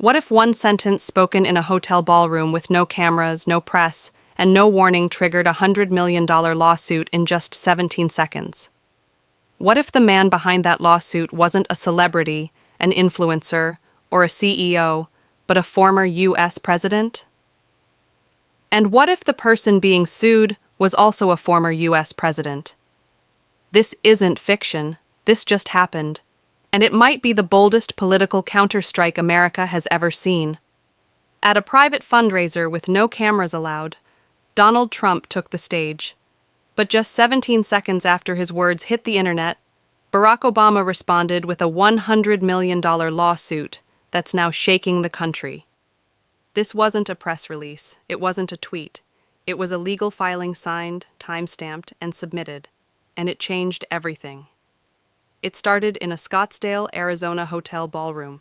What if one sentence spoken in a hotel ballroom with no cameras, no press, and no warning triggered a $100 million lawsuit in just 17 seconds? What if the man behind that lawsuit wasn't a celebrity, an influencer, or a CEO, but a former US president? And what if the person being sued was also a former US president? This isn't fiction, this just happened. And it might be the boldest political counterstrike America has ever seen. At a private fundraiser with no cameras allowed, Donald Trump took the stage. But just 17 seconds after his words hit the internet, Barack Obama responded with a $100 million lawsuit that's now shaking the country. This wasn't a press release, it wasn't a tweet. It was a legal filing signed, time-stamped, and submitted. And it changed everything. It started in a Scottsdale, Arizona hotel ballroom.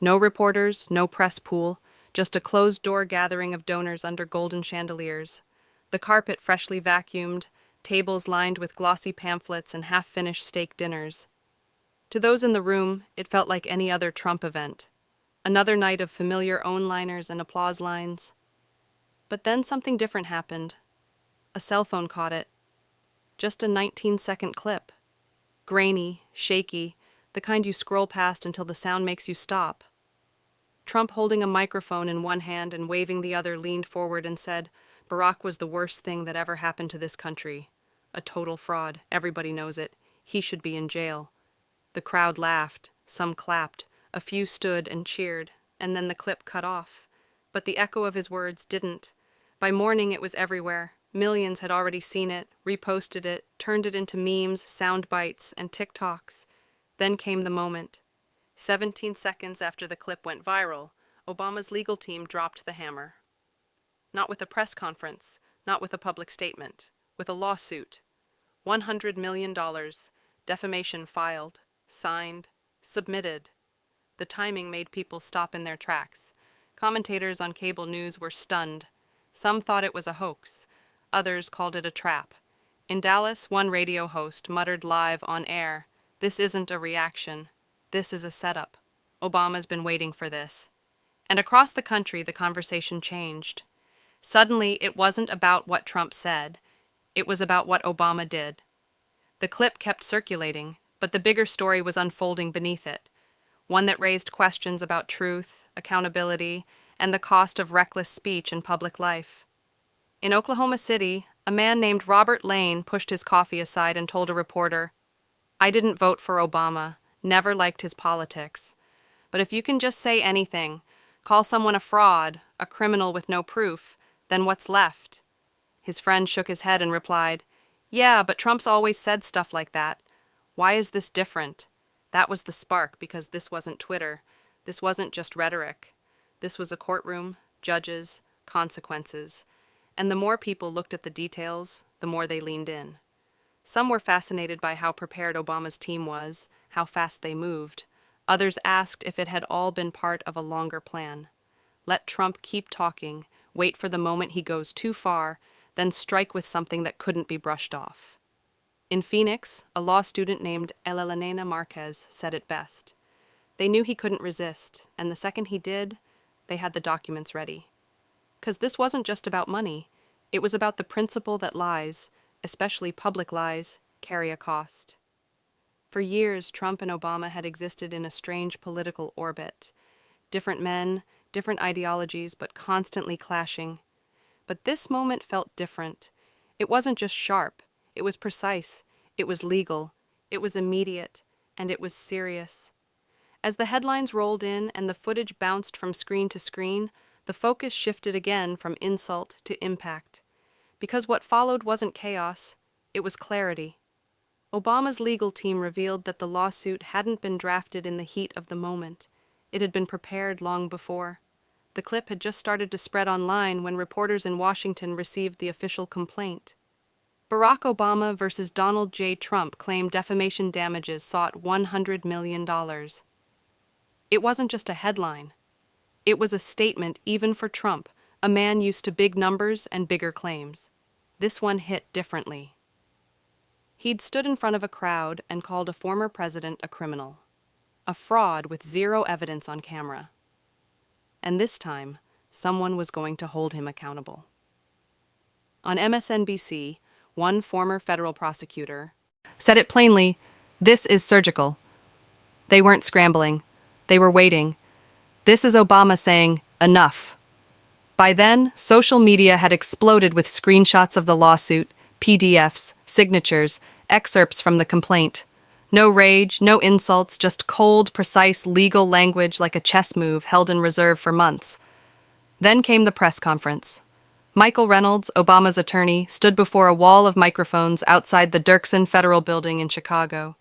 No reporters, no press pool, just a closed-door gathering of donors under golden chandeliers. The carpet freshly vacuumed, tables lined with glossy pamphlets and half-finished steak dinners. To those in the room, it felt like any other Trump event. Another night of familiar own-liners and applause lines. But then something different happened. A cell phone caught it. Just a 19-second clip. Grainy, shaky, the kind you scroll past until the sound makes you stop. Trump, holding a microphone in one hand and waving the other, leaned forward and said, "Barack was the worst thing that ever happened to this country. A total fraud, everybody knows it. He should be in jail." The crowd laughed, some clapped, a few stood and cheered, and then the clip cut off. But the echo of his words didn't. By morning it was everywhere. Millions had already seen it, reposted it, turned it into memes, sound bites, and TikToks. Then came the moment. 17 seconds after the clip went viral, Obama's legal team dropped the hammer. Not with a press conference, not with a public statement, with a lawsuit. $100 million, defamation filed, signed, submitted. The timing made people stop in their tracks. Commentators on cable news were stunned. Some thought it was a hoax. Others called it a trap. In Dallas, one radio host muttered live on air, "This isn't a reaction. This is a setup. Obama's been waiting for this." And across the country, the conversation changed. Suddenly, it wasn't about what Trump said. It was about what Obama did. The clip kept circulating, but the bigger story was unfolding beneath it. One that raised questions about truth, accountability, and the cost of reckless speech in public life. In Oklahoma City, a man named Robert Lane pushed his coffee aside and told a reporter, "I didn't vote for Obama, never liked his politics. But if you can just say anything, call someone a fraud, a criminal with no proof, then what's left?" His friend shook his head and replied, "Yeah, but Trump's always said stuff like that. Why is this different?" That was the spark, because this wasn't Twitter. This wasn't just rhetoric. This was a courtroom, judges, consequences. And the more people looked at the details, the more they leaned in. Some were fascinated by how prepared Obama's team was, how fast they moved. Others asked if it had all been part of a longer plan. Let Trump keep talking, wait for the moment he goes too far, then strike with something that couldn't be brushed off. In Phoenix, a law student named Elena Marquez said it best. They knew he couldn't resist, and the second he did, they had the documents ready. 'Cause this wasn't just about money. It was about the principle that lies, especially public lies, carry a cost. For years, Trump and Obama had existed in a strange political orbit. Different men, different ideologies, but constantly clashing. But this moment felt different. It wasn't just sharp. It was precise. It was legal. It was immediate. And it was serious. As the headlines rolled in and the footage bounced from screen to screen, the focus shifted again from insult to impact. Because what followed wasn't chaos, it was clarity. Obama's legal team revealed that the lawsuit hadn't been drafted in the heat of the moment. It had been prepared long before. The clip had just started to spread online when reporters in Washington received the official complaint. Barack Obama versus Donald J. Trump claimed defamation damages sought $100 million. It wasn't just a headline. It was a statement even for Trump, a man used to big numbers and bigger claims. This one hit differently. He'd stood in front of a crowd and called a former president a criminal. A fraud with zero evidence on camera. And this time, someone was going to hold him accountable. On MSNBC, one former federal prosecutor said it plainly, "This is surgical." They weren't scrambling. They were waiting. This is Obama saying, "Enough." By then, social media had exploded with screenshots of the lawsuit, PDFs, signatures, excerpts from the complaint. No rage, no insults, just cold, precise legal language like a chess move held in reserve for months. Then came the press conference. Michael Reynolds, Obama's attorney, stood before a wall of microphones outside the Dirksen Federal Building in Chicago.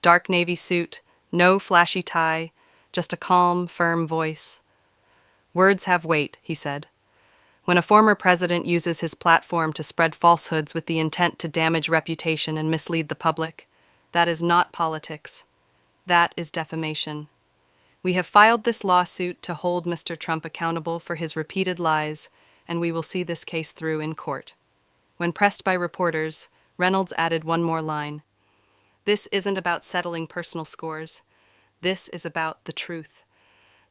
Dark navy suit, no flashy tie, just a calm, firm voice. "Words have weight," he said. "When a former president uses his platform to spread falsehoods with the intent to damage reputation and mislead the public, that is not politics. That is defamation. We have filed this lawsuit to hold Mr. Trump accountable for his repeated lies, and we will see this case through in court." When pressed by reporters, Reynolds added one more line. "This isn't about settling personal scores. This is about the truth."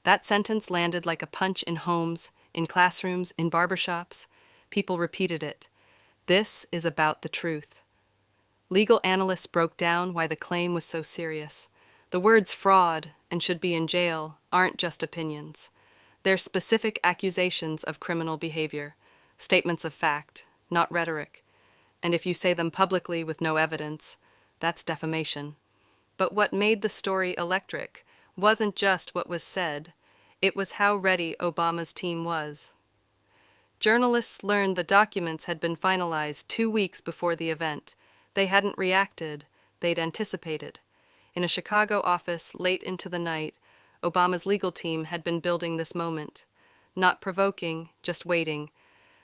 That sentence landed like a punch in homes, in classrooms, in barbershops. People repeated it. This is about the truth. Legal analysts broke down why the claim was so serious. The words fraud and should be in jail aren't just opinions. They're specific accusations of criminal behavior, statements of fact, not rhetoric. And if you say them publicly with no evidence, that's defamation. But what made the story electric wasn't just what was said, it was how ready Obama's team was. Journalists learned the documents had been finalized 2 weeks before the event. They hadn't reacted, they'd anticipated. In a Chicago office late into the night, Obama's legal team had been building this moment. Not provoking, just waiting.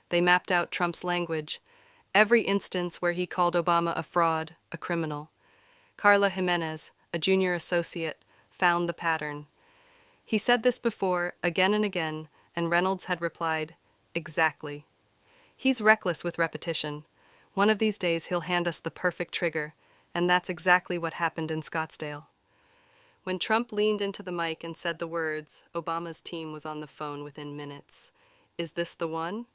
They mapped out Trump's language, every instance where he called Obama a fraud, a criminal. Carla Jimenez, a junior associate, found the pattern. He said this before, again and again, and Reynolds had replied, "Exactly." He's reckless with repetition. One of these days he'll hand us the perfect trigger, and that's exactly what happened in Scottsdale. When Trump leaned into the mic and said the words, Obama's team was on the phone within minutes. "Is this the one?"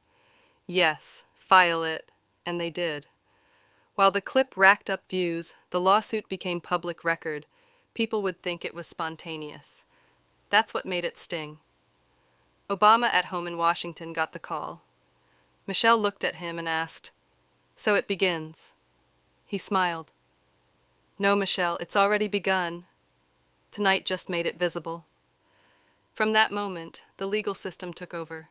"Yes, file it." And they did. While the clip racked up views, the lawsuit became public record. People would think it was spontaneous. That's what made it sting. Obama at home in Washington got the call. Michelle looked at him and asked, "So it begins?" He smiled. "No, Michelle, it's already begun. Tonight just made it visible." From that moment, the legal system took over.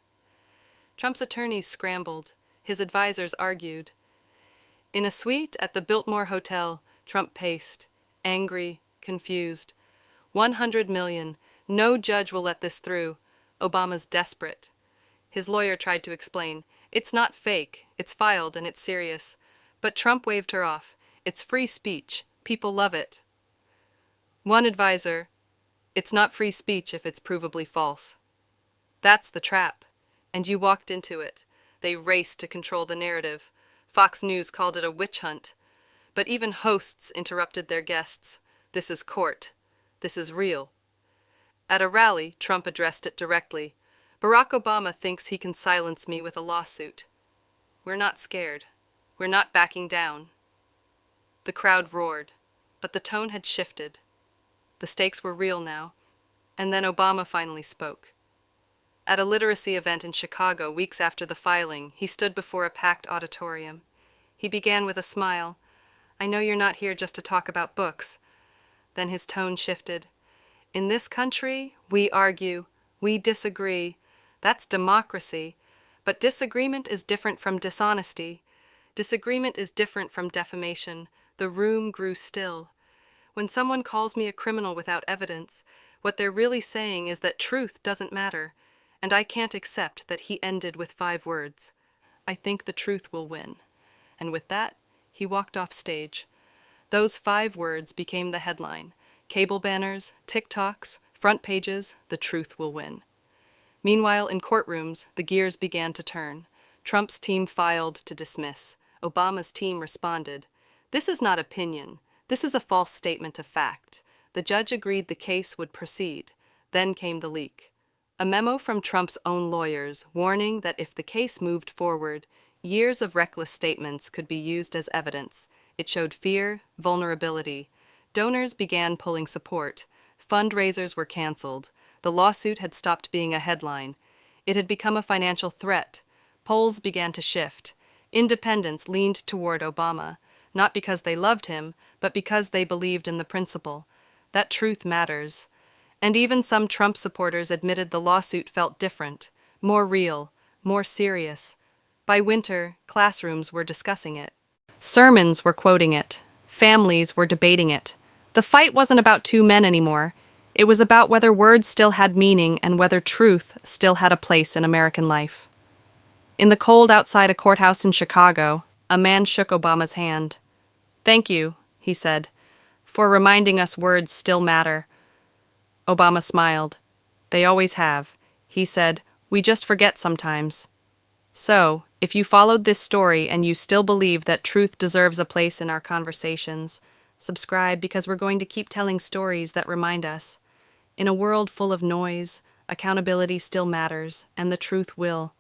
Trump's attorneys scrambled. His advisors argued. In a suite at the Biltmore Hotel, Trump paced, angry, confused. 100 million. No judge will let this through. Obama's desperate. His lawyer tried to explain. "It's not fake. It's filed and it's serious." But Trump waved her off. "It's free speech. People love it." One advisor, "It's not free speech if it's provably false." That's the trap. And you walked into it. They raced to control the narrative. Fox News called it a witch hunt. But even hosts interrupted their guests. "This is court. This is real." At a rally, Trump addressed it directly. "Barack Obama thinks he can silence me with a lawsuit. We're not scared. We're not backing down." The crowd roared, but the tone had shifted. The stakes were real now, and then Obama finally spoke. At a literacy event in Chicago weeks after the filing, he stood before a packed auditorium. He began with a smile. "I know you're not here just to talk about books." Then his tone shifted. "In this country, we argue, we disagree. That's democracy. But disagreement is different from dishonesty. Disagreement is different from defamation." The room grew still. When someone calls me a criminal without evidence, what they're really saying is that truth doesn't matter, and I can't accept that he ended with 5 words. "I think the truth will win." And with that, he walked off stage. Those 5 words became the headline. Cable banners, TikToks, front pages, "The truth will win." Meanwhile, in courtrooms, the gears began to turn. Trump's team filed to dismiss. Obama's team responded. "This is not opinion. This is a false statement of fact." The judge agreed the case would proceed. Then came the leak. A memo from Trump's own lawyers warning that if the case moved forward, years of reckless statements could be used as evidence. It showed fear, vulnerability. Donors began pulling support. Fundraisers were canceled. The lawsuit had stopped being a headline. It had become a financial threat. Polls began to shift. Independents leaned toward Obama, not because they loved him, but because they believed in the principle. That truth matters. And even some Trump supporters admitted the lawsuit felt different, more real, more serious. By winter, classrooms were discussing it. Sermons were quoting it. Families were debating it. The fight wasn't about two men anymore. It was about whether words still had meaning and whether truth still had a place in American life. In the cold outside a courthouse in Chicago, a man shook Obama's hand. "Thank you," he said, "for reminding us words still matter." Obama smiled. "They always have," he said. "We just forget sometimes." So, if you followed this story and you still believe that truth deserves a place in our conversations, subscribe because we're going to keep telling stories that remind us. In a world full of noise, accountability still matters, and the truth will.